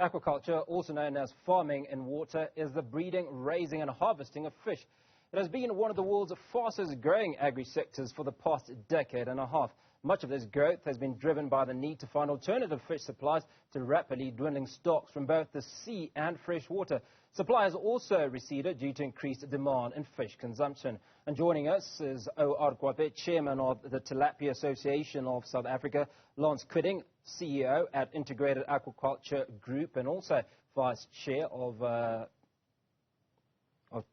Aquaculture, also known as farming in water, is the breeding, raising and harvesting of fish. It has been one of the world's fastest growing agri-sectors for the past decade and a half. Much of this growth has been driven by the need to find alternative fish supplies to rapidly dwindling stocks from both the sea and fresh water. Supply has also receded due to increased demand in fish consumption. And joining us is O.R. Kwape, Chairman of the Tilapia Association of South Africa, Lance Quiding, CEO at Integrated Aquaculture Group and also Vice Chair of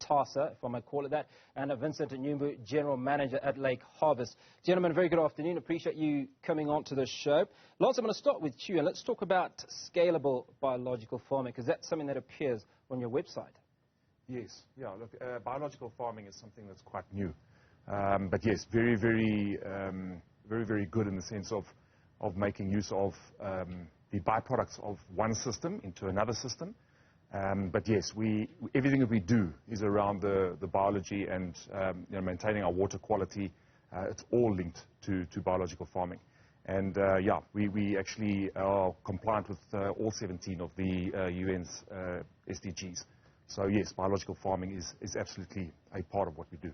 TASA, if I might call it that, and Vincent Nyumbu, General Manager at Lake Harvest. Gentlemen, very good afternoon. Appreciate you coming on to the show. Lance, I'm going to start with you, and let's talk about scalable biological farming, because that's something that appears on your website. Yes, yeah, look, biological farming is something that's quite new. But yes, very good in the sense of making use of the byproducts of one system into another system. But yes, everything that we do is around the biology and maintaining our water quality. It's all linked to biological farming. And yeah, we actually are compliant with all 17 of the UN's SDGs. So yes, biological farming is absolutely a part of what we do.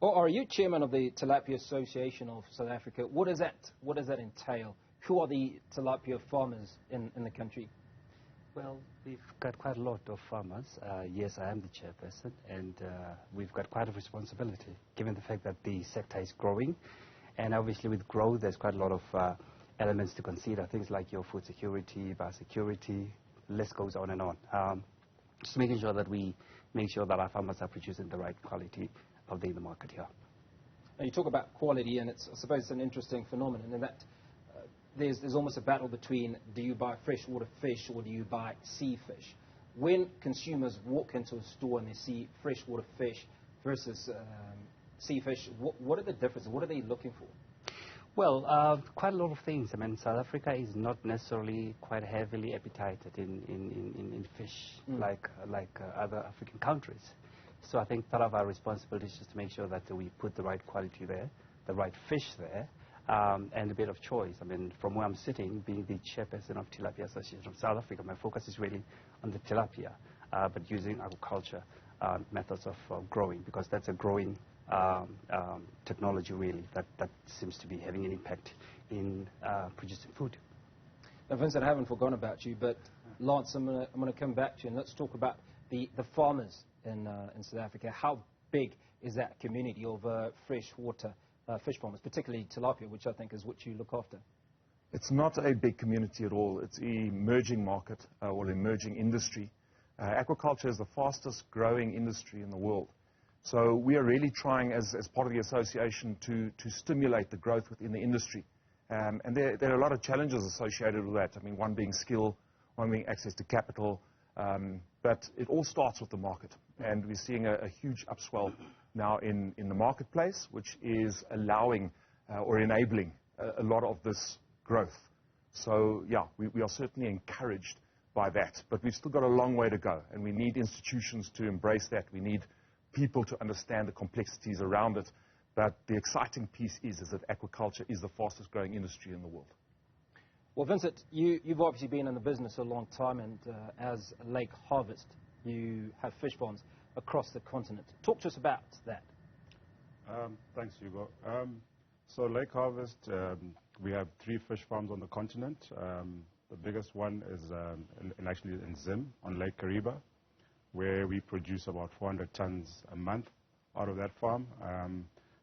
Well, are you Chairman of the Tilapia Association of South Africa? What does that entail? Who are the tilapia farmers in the country? Well, we've got quite a lot of farmers. Yes, I am the chairperson, and we've got quite a responsibility, given the fact that the sector is growing. And obviously with growth, there's quite a lot of elements to consider, things like your food security, biosecurity, the list goes on and on. Just making sure that we make sure that our farmers are producing the right quality out there in the market here. Now you talk about quality, and I suppose it's an interesting phenomenon in that there's almost a battle between, do you buy freshwater fish or do you buy sea fish? When consumers walk into a store and they see freshwater fish versus sea fish, what are the differences? What are they looking for? Well, quite a lot of things. I mean, South Africa is not necessarily quite heavily appetized in fish like other African countries. So I think part of our responsibility is just to make sure that we put the right quality there, the right fish there, and a bit of choice. I mean, from where I'm sitting, being the chairperson of Tilapia Association of South Africa, my focus is really on the tilapia, but using aquaculture methods of growing, because that's a growing technology really that seems to be having an impact in producing food. Now, Vincent, I haven't forgotten about you, but Lance, I'm going to come back to you, and let's talk about the farmers in South Africa. How big is that community of freshwater fish farmers, particularly tilapia, which I think is what you look after? It's not a big community at all. It's an emerging market or an emerging industry. Aquaculture is the fastest growing industry in the world. So we are really trying, as part of the association, to stimulate the growth within the industry. And there are a lot of challenges associated with that. I mean, one being skill, one being access to capital. But it all starts with the market. And we're seeing a huge upswell now in the marketplace, which is allowing or enabling a lot of this growth. So, yeah, we are certainly encouraged by that. But we've still got a long way to go. And we need institutions to embrace that. We need people to understand the complexities around it. But the exciting piece is that aquaculture is the fastest growing industry in the world. Well, Vincent, you've obviously been in the business a long time, and as Lake Harvest, you have fish farms across the continent. Talk to us about that. Thanks, Hugo. So Lake Harvest, we have 3 fish farms on the continent. The biggest one is actually in Zim on Lake Kariba, where we produce about 400 tons a month out of that farm.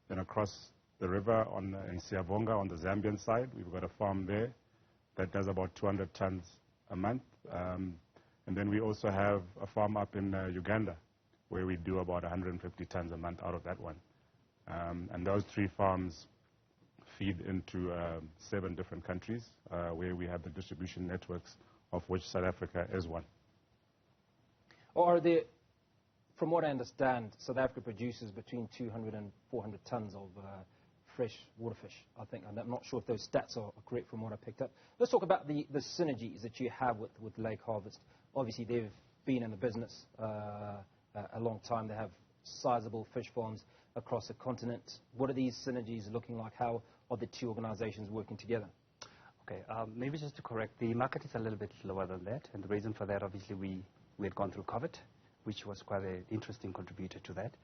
Then across the river in Siyavonga on the Zambian side, we've got a farm there that does about 200 tons a month. And then we also have a farm up in Uganda, where we do about 150 tons a month out of that one. And those 3 farms feed into 7 different countries, where we have the distribution networks, of which South Africa is one. Or are there, from what I understand, South Africa produces between 200 and 400 tons of fresh water fish, I think. I'm not sure if those stats are correct from what I picked up. Let's talk about the synergies that you have with Lake Harvest. Obviously, they've been in the business a long time. They have sizable fish farms across the continent. What are these synergies looking like? How are the 2 organizations working together? Okay, maybe just to correct, the market is a little bit lower than that, and the reason for that, obviously, we had gone through COVID, which was quite an interesting contributor to that.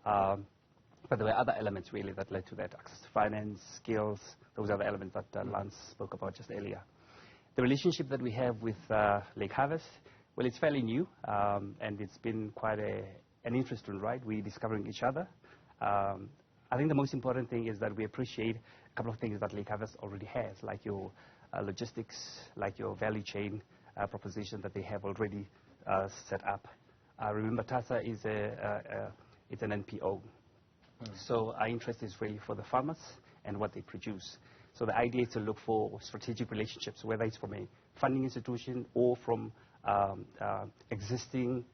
But there were other elements, really, that led to that. Access to finance, skills, those are the elements that Lance spoke about just earlier. The relationship that we have with Lake Harvest, well, it's fairly new, and it's been quite an interesting ride. We're discovering each other. I think the most important thing is that we appreciate a couple of things that Lake Harvest already has, like your logistics, like your value chain proposition that they have already set up. Remember, TASA is it's an NPO. So our interest is really for the farmers and what they produce. So the idea is to look for strategic relationships, whether it's from a funding institution or from existing,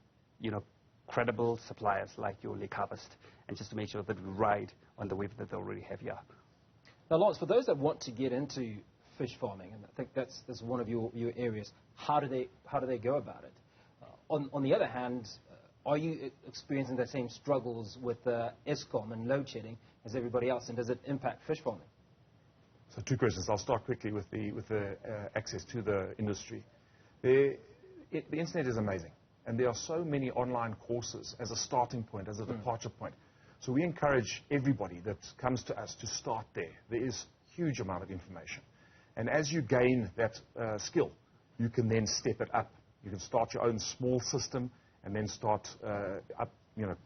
credible suppliers like your Lake Harvest, and just to make sure that we ride on the wave that they already have here. Now, Lance, for those that want to get into fish farming, and I think that's one of your areas, how do they go about it? On the other hand, are you experiencing the same struggles with Eskom and load shedding as everybody else, and does it impact fish farming? So 2 questions. I'll start quickly with the access to the industry. The internet is amazing, and there are so many online courses as a starting point, as a departure point. So we encourage everybody that comes to us to start there. There is a huge amount of information. And as you gain that skill, you can then step it up. You can start your own small system and then start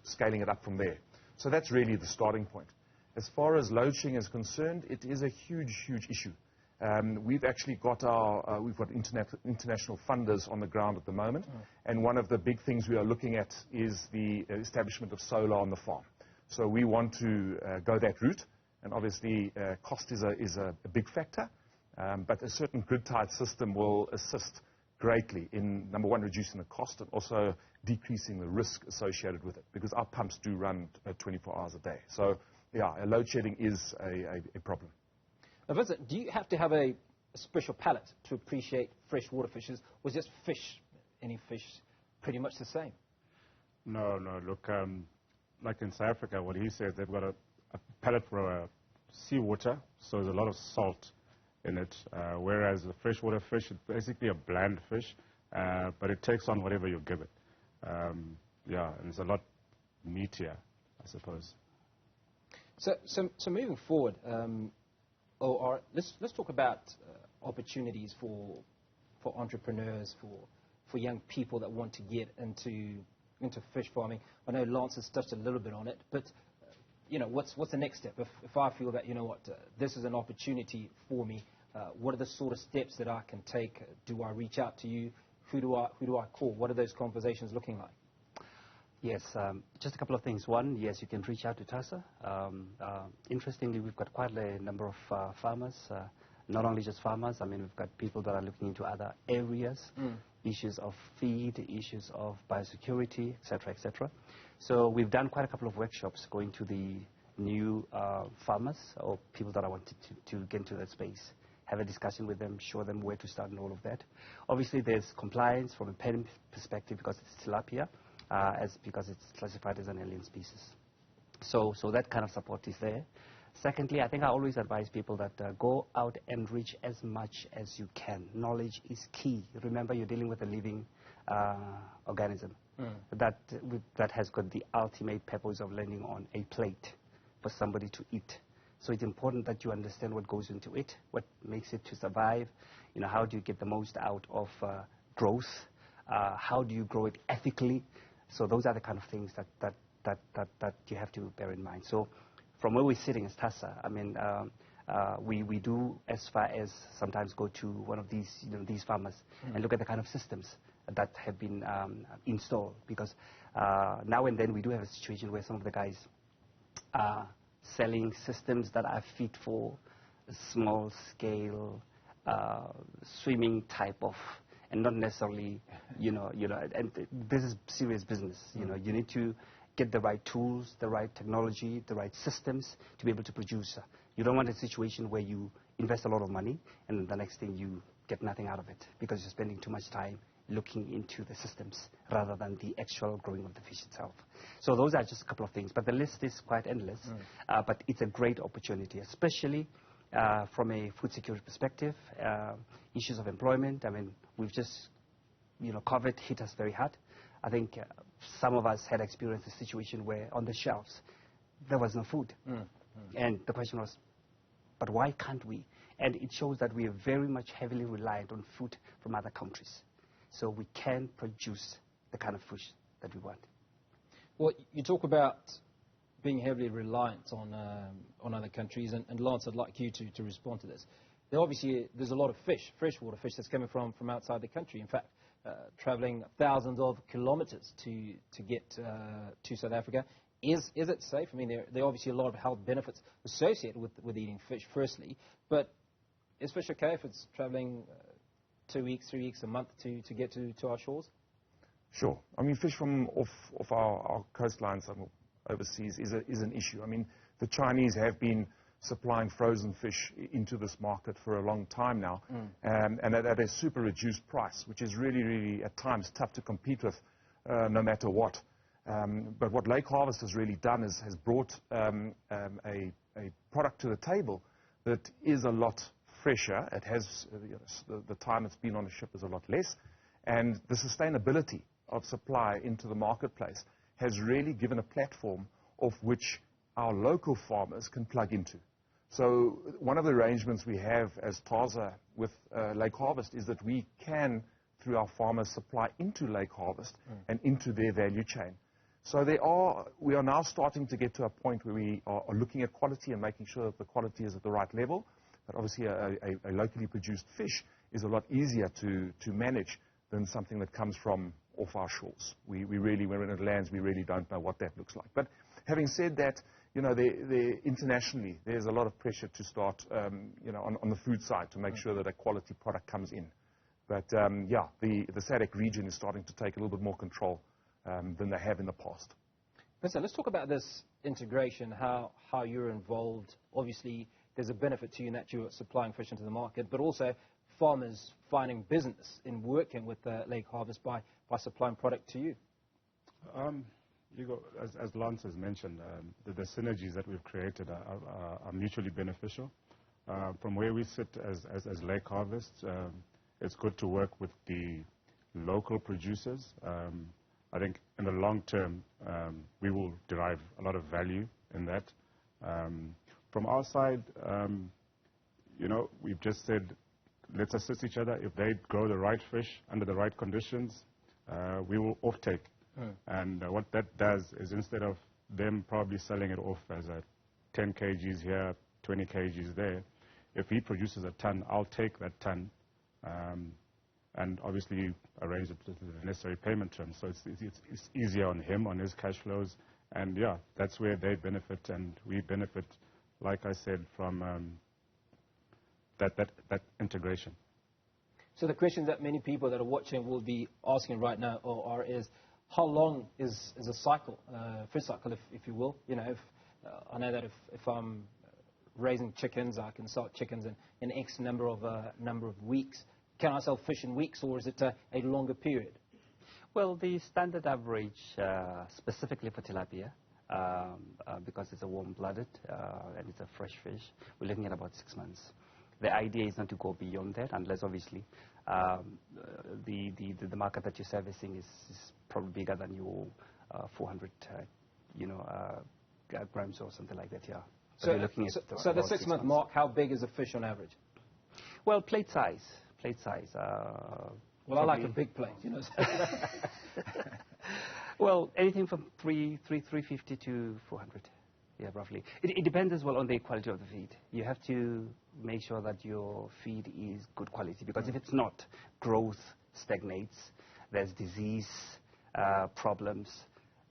scaling it up from there. So that's really the starting point. As far as load shedding is concerned, it is a huge, huge issue. We've actually got international funders on the ground at the moment, and one of the big things we are looking at is the establishment of solar on the farm. So we want to go that route, and obviously cost is a big factor, but a certain grid-tied system will assist greatly in, number one, reducing the cost and also decreasing the risk associated with it, because our pumps do run 24 hours a day. So, yeah, load shedding is a problem. Now, Vincent, do you have to have a special palate to appreciate freshwater fishes, or is just any fish, pretty much the same? No, look, like in South Africa, what he said, they've got a palate for seawater, so there's a lot of salt in it, whereas the freshwater fish is basically a bland fish, but it takes on whatever you give it. And it's a lot meatier, I suppose. So moving forward, let's talk about opportunities for entrepreneurs, for young people that want to get into fish farming. I know Lance has touched a little bit on it, but what's the next step? If I feel that this is an opportunity for me, what are the sort of steps that I can take? Do I reach out to you? Who do I call? What are those conversations looking like? Yes, just a couple of things. One, yes, you can reach out to TASA. Interestingly, we've got quite a number of farmers, not only just farmers. I mean, we've got people that are looking into other areas, issues of feed, issues of biosecurity, etc., etc. So we've done quite a couple of workshops going to the new farmers or people that are wanting to get into that space, have a discussion with them, show them where to start and all of that. Obviously, there's compliance from a pen perspective because it's tilapia. Because it's classified as an alien species. So that kind of support is there. Secondly, I think I always advise people that go out and reach as much as you can. Knowledge is key. Remember, you're dealing with a living organism that has got the ultimate purpose of landing on a plate for somebody to eat. So it's important that you understand what goes into it, what makes it to survive, how do you get the most out of growth, how do you grow it ethically. So those are the kind of things that you have to bear in mind. So from where we're sitting as TASA, I mean, we do as far as sometimes go to one of these farmers and look at the kind of systems that have been installed. Because now and then we do have a situation where some of the guys are selling systems that are fit for small scale swimming type of, and not necessarily, and this is serious business. You need to get the right tools, the right technology, the right systems to be able to produce. You don't want a situation where you invest a lot of money and the next thing you get nothing out of it because you're spending too much time looking into the systems rather than the actual growing of the fish itself. So those are just a couple of things, but the list is quite endless. But it's a great opportunity, especially from a food security perspective, issues of employment. I mean, we've just, COVID hit us very hard. I think some of us had experienced a situation where on the shelves there was no food. And the question was, but why can't we? And it shows that we are very much heavily reliant on food from other countries. So we can produce the kind of fish that we want. Well, you talk about being heavily reliant on other countries, and Lance, I'd like you to respond to this. There's a lot of fish, freshwater fish, that's coming from outside the country. In fact, travelling thousands of kilometres to get to South Africa. Is it safe? I mean, there are obviously a lot of health benefits associated with eating fish, firstly, but is fish okay if it's travelling 2 weeks, 3 weeks, a month to get to our shores? Sure. I mean, fish from off our coastlines overseas is an issue. I mean, the Chinese have been supplying frozen fish into this market for a long time now, and at a super reduced price, which is really, really at times tough to compete with, no matter what. But what Lake Harvest has really done is has brought a product to the table that is a lot fresher. It has the time it's been on a ship is a lot less, and the sustainability of supply into the marketplace has really given a platform of which our local farmers can plug into. So one of the arrangements we have as TASA with Lake Harvest is that we can, through our farmers, supply into Lake Harvest and into their value chain. So we are now starting to get to a point where we are looking at quality and making sure that the quality is at the right level. But obviously a locally produced fish is a lot easier to manage than something that comes from off our shores. We really, when it lands, we really don't know what that looks like. But having said that, internationally, there's a lot of pressure to start, on the food side to make sure that a quality product comes in. But, the SADC region is starting to take a little bit more control than they have in the past. Vincent, let's talk about this integration, how you're involved. Obviously, there's a benefit to you in that you're supplying fish into the market, but also farmers finding business in working with Lake Harvest by supplying product to you. As Lance has mentioned, the synergies that we've created are mutually beneficial. From where we sit as Lake Harvest, it's good to work with the local producers. I think in the long term, we will derive a lot of value in that. From our side, we've just said, let's assist each other. If they grow the right fish under the right conditions, we will offtake. And what that does is instead of them probably selling it off as 10 kgs here, 20 kgs there, if he produces a ton, I'll take that ton and obviously arrange the necessary payment terms. So it's easier on him, on his cash flows. And, that's where they benefit and we benefit, like I said, from that integration. So the question that many people that are watching will be asking right now is, how long is a cycle, fish cycle, if you will? I know that if I'm raising chickens, I can sell chickens in X number of weeks. Can I sell fish in weeks, or is it a longer period? Well, the standard average, specifically for tilapia, because it's a warm-blooded and it's a fresh fish, we're looking at about 6 months. The idea is not to go beyond that, unless obviously the market that you're servicing is probably bigger than your 400, grams or something like that. Yeah. So you're looking at so the 6 month mark, how big is a fish on average? Well, plate size. Well, I like a big plate, Well, anything from 350 to 400. Yeah, roughly. It depends as well on the quality of the feed. You have to make sure that your feed is good quality, because if it's not, growth stagnates, there's disease problems,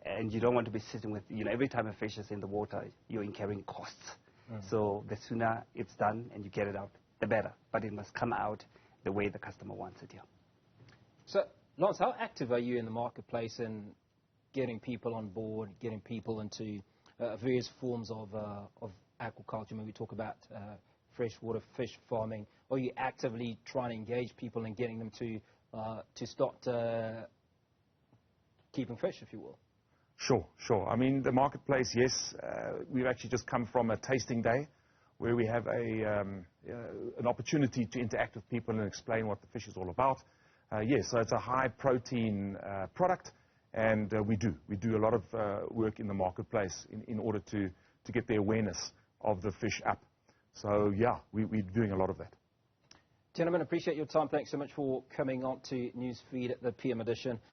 and you don't want to be sitting with, every time a fish is in the water, you're incurring costs. So the sooner it's done and you get it out, the better. But it must come out the way the customer wants it, So, Lance, how active are you in the marketplace in getting people on board, getting people into various forms of aquaculture? When we talk about freshwater fish farming, are you actively trying to engage people and getting them to start keeping fish, if you will? Sure. I mean, the marketplace, yes. We've actually just come from a tasting day where we have an opportunity to interact with people and explain what the fish is all about. Yes, so it's a high-protein product, and we do a lot of work in the marketplace in order to get the awareness of the fish up. So, yeah, we're doing a lot of that. Gentlemen, appreciate your time. Thanks so much for coming on to Newsfeed, the PM edition.